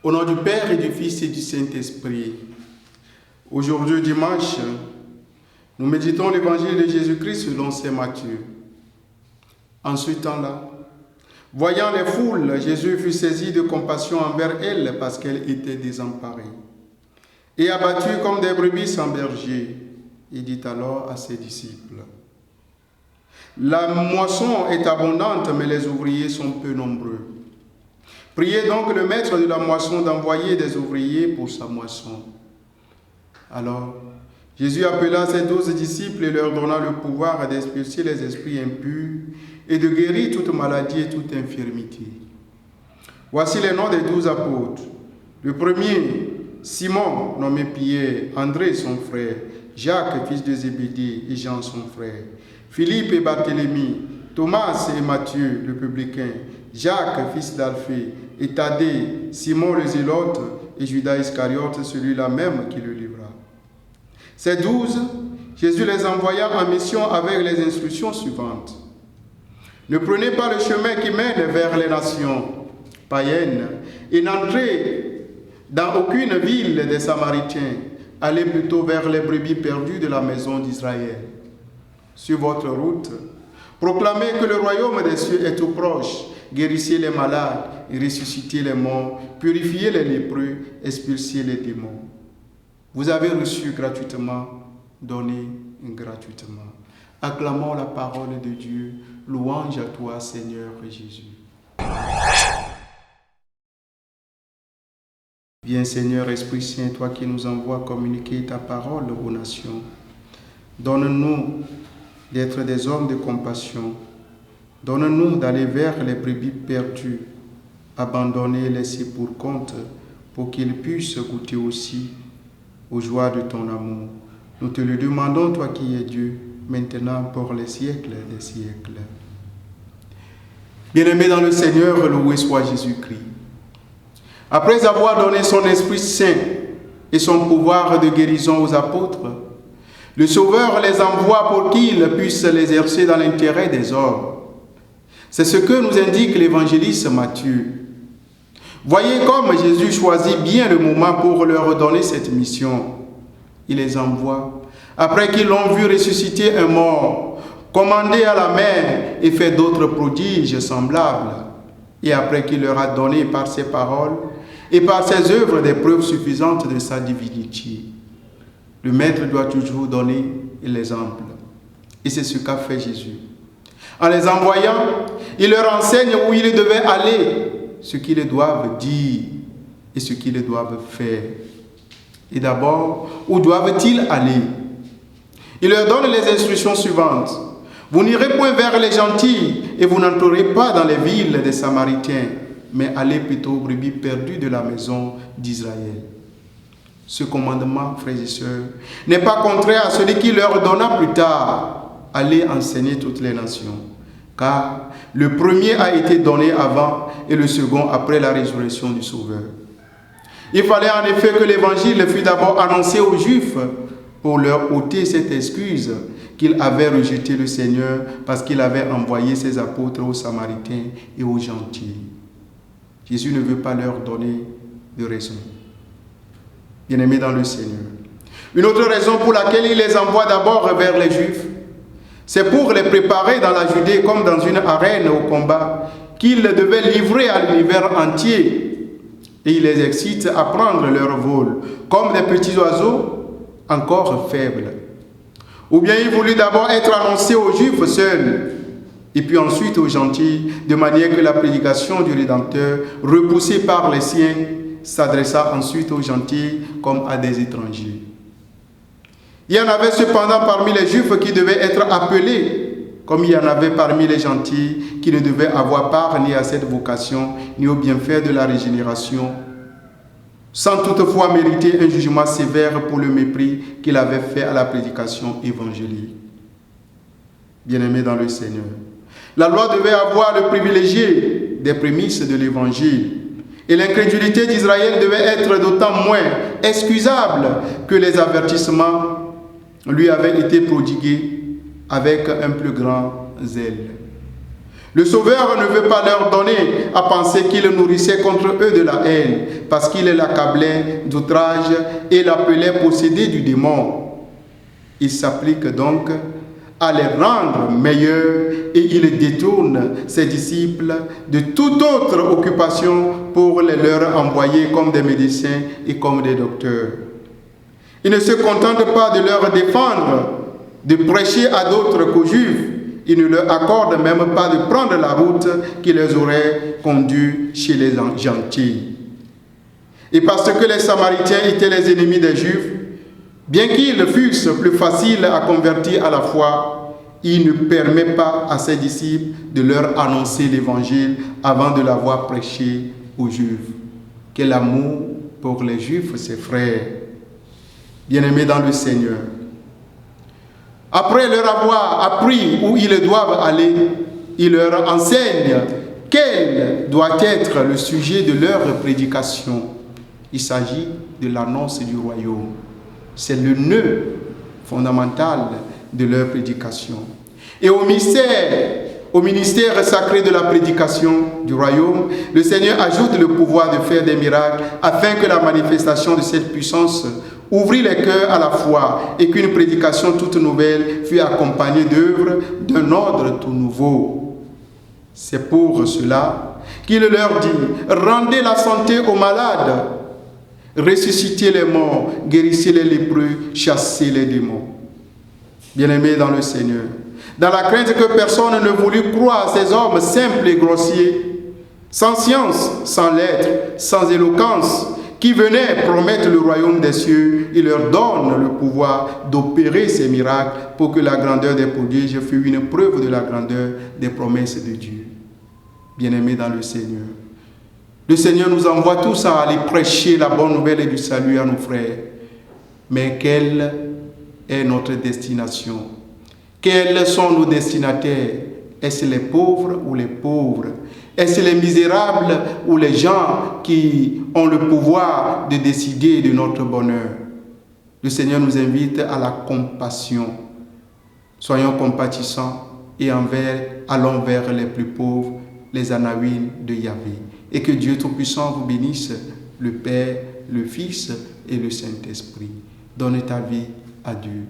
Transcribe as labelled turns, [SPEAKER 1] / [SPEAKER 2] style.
[SPEAKER 1] Au nom du Père et du Fils et du Saint-Esprit, aujourd'hui dimanche, nous méditons l'évangile de Jésus-Christ selon saint Matthieu. En ce temps-là, voyant les foules, Jésus fut saisi de compassion envers elles parce qu'elles étaient désemparées et abattues comme des brebis sans berger. Il dit alors à ses disciples: la moisson est abondante, mais les ouvriers sont peu nombreux. Priez donc le maître de la moisson d'envoyer des ouvriers pour sa moisson. Alors, Jésus appela ses 12 disciples et leur donna le pouvoir d'expulser les esprits impurs et de guérir toute maladie et toute infirmité. Voici les noms des 12 apôtres. Le premier, Simon, nommé Pierre, André son frère, Jacques, fils de Zébédée, et Jean son frère, Philippe et Barthélemy, Thomas et Matthieu, le publicain, Jacques, fils d'Alphée, et Thaddée, Simon le Zélote, et Judas Iscariote, celui-là même qui le livra. Ces 12, Jésus les envoya en mission avec les instructions suivantes. Ne prenez pas le chemin qui mène vers les nations païennes, et n'entrez dans aucune ville des Samaritains. Allez plutôt vers les brebis perdues de la maison d'Israël. Sur votre route, proclamez que le royaume des cieux est tout proche. Guérissez les malades, ressuscitez les morts, purifiez les lépreux, expulsez les démons. Vous avez reçu gratuitement, donnez gratuitement. Acclamons la parole de Dieu. Louange à toi, Seigneur Jésus. Viens, Seigneur Esprit Saint, toi qui nous envoies communiquer ta parole aux nations. Donne-nous d'être des hommes de compassion. Donne-nous d'aller vers les brebis perdues, abandonnés et laissés pour compte, pour qu'ils puissent goûter aussi aux joies de ton amour. Nous te le demandons, toi qui es Dieu, maintenant pour les siècles des siècles. Bien-aimés dans le Seigneur, loué soit Jésus-Christ. Après avoir donné son Esprit Saint et son pouvoir de guérison aux apôtres, le Sauveur les envoie pour qu'ils puissent l'exercer dans l'intérêt des hommes. C'est ce que nous indique l'évangéliste Matthieu. Voyez comme Jésus choisit bien le moment pour leur donner cette mission. Il les envoie, après qu'ils l'ont vu ressusciter un mort, commander à la mer et fait d'autres prodiges semblables, et après qu'il leur a donné par ses paroles et par ses œuvres des preuves suffisantes de sa divinité. Le Maître doit toujours donner l'exemple. Et c'est ce qu'a fait Jésus. En les envoyant, il leur enseigne où ils devaient aller, ce qu'ils doivent dire et ce qu'ils doivent faire. Et d'abord, où doivent-ils aller? Il leur donne les instructions suivantes. Vous n'irez point vers les gentils et vous n'entrerez pas dans les villes des Samaritains, mais allez plutôt aux brebis perdues de la maison d'Israël. Ce commandement, frères et sœurs, n'est pas contraire à celui qui leur donna plus tard. Allez enseigner toutes les nations. Car le premier a été donné avant et le second après la résurrection du Sauveur. Il fallait en effet que l'évangile fût d'abord annoncé aux Juifs pour leur ôter cette excuse qu'ils avaient rejeté le Seigneur parce qu'il avait envoyé ses apôtres aux Samaritains et aux gentils. Jésus ne veut pas leur donner de raison. Bien-aimés dans le Seigneur. Une autre raison pour laquelle il les envoie d'abord vers les Juifs, c'est pour les préparer dans la Judée comme dans une arène au combat qu'ils devaient livrer à l'univers entier. Et il les excite à prendre leur vol comme des petits oiseaux encore faibles. Ou bien il voulut d'abord être annoncé aux Juifs seuls, et puis ensuite aux gentils, de manière que la prédication du Rédempteur, repoussée par les siens, s'adressa ensuite aux gentils comme à des étrangers. Il y en avait cependant parmi les Juifs qui devaient être appelés, comme il y en avait parmi les gentils qui ne devaient avoir part ni à cette vocation, ni au bienfait de la régénération. sans toutefois mériter un jugement sévère pour le mépris qu'il avait fait à la prédication évangélique. Bien-aimés dans le Seigneur, la loi devait avoir le privilégié des prémices de l'Évangile. Et l'incrédulité d'Israël devait être d'autant moins excusable que les avertissements lui avaient été prodigués avec un plus grand zèle. Le Sauveur ne veut pas leur donner à penser qu'il nourrissait contre eux de la haine, parce qu'il l'accablait d'outrage et l'appelait possédé du démon. Il s'applique donc à les rendre meilleurs et il détourne ses disciples de toute autre occupation pour les leur envoyer comme des médecins et comme des docteurs. Il ne se contente pas de leur défendre, de prêcher à d'autres qu'aux Juifs. Il ne leur accorde même pas de prendre la route qui les aurait conduits chez les gentils. Et parce que les Samaritains étaient les ennemis des Juifs, bien qu'ils fussent plus faciles à convertir à la foi, il ne permet pas à ses disciples de leur annoncer l'Évangile avant de l'avoir prêché aux Juifs. Quel amour pour les Juifs, ses frères, bien-aimés dans le Seigneur. Après leur avoir appris où ils doivent aller, il leur enseigne quel doit être le sujet de leur prédication. Il s'agit de l'annonce du royaume. C'est le nœud fondamental de leur prédication. Et au ministère sacré de la prédication du royaume, le Seigneur ajoute le pouvoir de faire des miracles afin que la manifestation de cette puissance ouvrit les cœurs à la foi et qu'une prédication toute nouvelle fût accompagnée d'œuvres d'un ordre tout nouveau. C'est pour cela qu'il leur dit: rendez la santé aux malades, ressuscitez les morts, guérissez les lépreux, chassez les démons. Bien-aimés dans le Seigneur, dans la crainte que personne ne voulût croire à ces hommes simples et grossiers, sans science, sans lettres, sans éloquence, qui venaient promettre le royaume des cieux, il leur donne le pouvoir d'opérer ces miracles pour que la grandeur des prodiges fût une preuve de la grandeur des promesses de Dieu. Bien-aimés dans le Seigneur nous envoie tous à aller prêcher la bonne nouvelle du salut à nos frères. Mais quelle est notre destination? Quels sont nos destinataires? Est-ce les pauvres ou les pauvres? Est-ce les misérables ou les gens qui ont le pouvoir de décider de notre bonheur? Le Seigneur nous invite à la compassion. Soyons compatissants et allons vers les plus pauvres, les Anaïm de Yahvé. Et que Dieu Tout-Puissant vous bénisse, le Père, le Fils et le Saint-Esprit. Donne ta vie à Dieu.